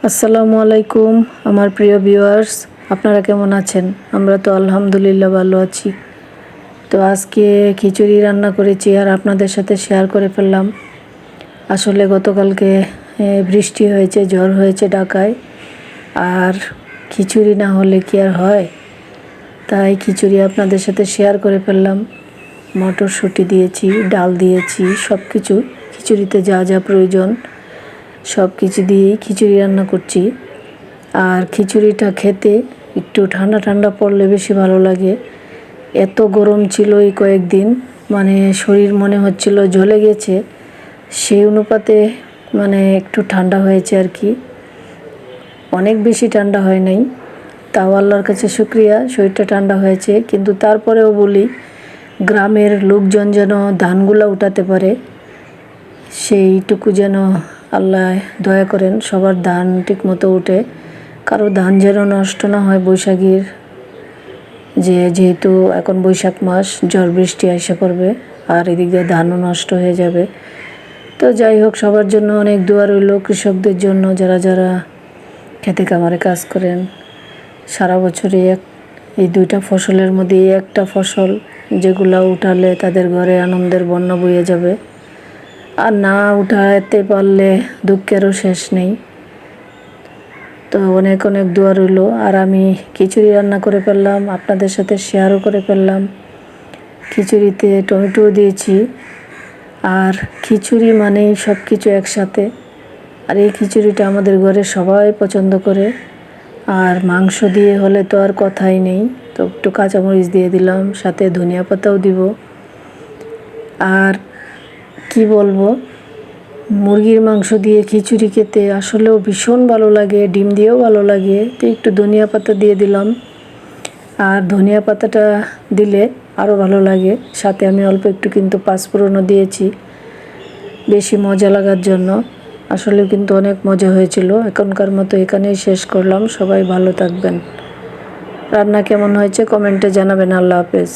আসসালামু আলাইকুম আমার প্রিয় ভিউয়ার্স, আপনারা কেমন আছেন? আমরা তো আলহামদুলিল্লাহ ভালো আছি। তো আজকে খিচুড়ি রান্না করেছি আর আপনাদের সাথে শেয়ার করে ফেললাম। আসলে গতকালকে বৃষ্টি হয়েছে, ঝড় হয়েছে ঢাকায়, আর খিচুড়ি না হলে কি আর হয়, তাই খিচুড়ি আপনাদের সাথে শেয়ার করে ফেললাম। মটরশুঁটি দিয়েছি, ডাল দিয়েছি, সব কিছু খিচুড়িতে যা যা প্রয়োজন সব কিছু দিয়েই খিচুড়ি রান্না করছি। আর খিচুড়িটা খেতে একটু ঠান্ডা ঠান্ডা পড়লে বেশি ভালো লাগে। এত গরম ছিল এই কয়েকদিন, মানে শরীর মনে হচ্ছিল জ্বলে গেছে, সেই অনুপাতে মানে একটু ঠান্ডা হয়েছে আর কি, অনেক বেশি ঠান্ডা হয় নাই। তাও আল্লাহর কাছে শুকরিয়া, শরীরটা ঠান্ডা হয়েছে। কিন্তু তারপরেও বলি, গ্রামের লোকজন যেন ধানগুলো উঠাতে পারে, সেইটুকু যেন আল্লাহ দয়া করেন, সবার ধান ঠিক মতো উঠে, কারো ধান যেন নষ্ট না হয়। বৈশাখীর যেহেতু এখন বৈশাখ মাস, ঝড় বৃষ্টি এসে পড়বে আর এদিক দিয়ে ধানও নষ্ট হয়ে যাবে। তো যাই হোক, সবার জন্য অনেক দোয়া রইল, কৃষকদের জন্য, যারা যারা খেতে খামারে কাজ করেন। সারা বছরে এই দুইটা ফসলের মধ্যে একটা ফসল যেগুলো উঠালে তাদের ঘরে আনন্দের বন্যা বয়ে যাবে, আর না উঠাতে পারলে দুঃখেরও শেষ নেই। তো অনেক অনেক দোয়া রইল। আর আমি খিচুড়ি রান্না করে ফেললাম, আপনাদের সাথে শেয়ারও করে ফেললাম। খিচুড়িতে টমেটোও দিয়েছি, আর খিচুড়ি মানেই সব কিছু একসাথে। আর এই খিচুড়িটা আমাদের ঘরে সবাই পছন্দ করে। আর মাংস দিয়ে হলে তো আর কথাই নেই। তো একটু কাঁচামরিচ দিয়ে দিলাম, সাথে ধনিয়া পাতাও দিব। আর কি বলবো, মুরগির মাংস দিয়ে খিচুড়ি খেতে আসলেও ভীষণ ভালো লাগে, ডিম দিয়েও ভালো লাগে। তো একটু ধনিয়া পাতা দিয়ে দিলাম, আর ধনিয়া পাতাটা দিলে আরও ভালো লাগে। সাথে আমি অল্প একটু কিন্তু পাঁচফোড়নও দিয়েছি, বেশি মজা লাগার জন্য। আসলে কিন্তু অনেক মজা হয়েছিল। এখনকার মতো এখানেই শেষ করলাম। সবাই ভালো থাকবেন। রান্না কেমন হয়েছে কমেন্টে জানাবেন। আল্লাহ হাফেজ।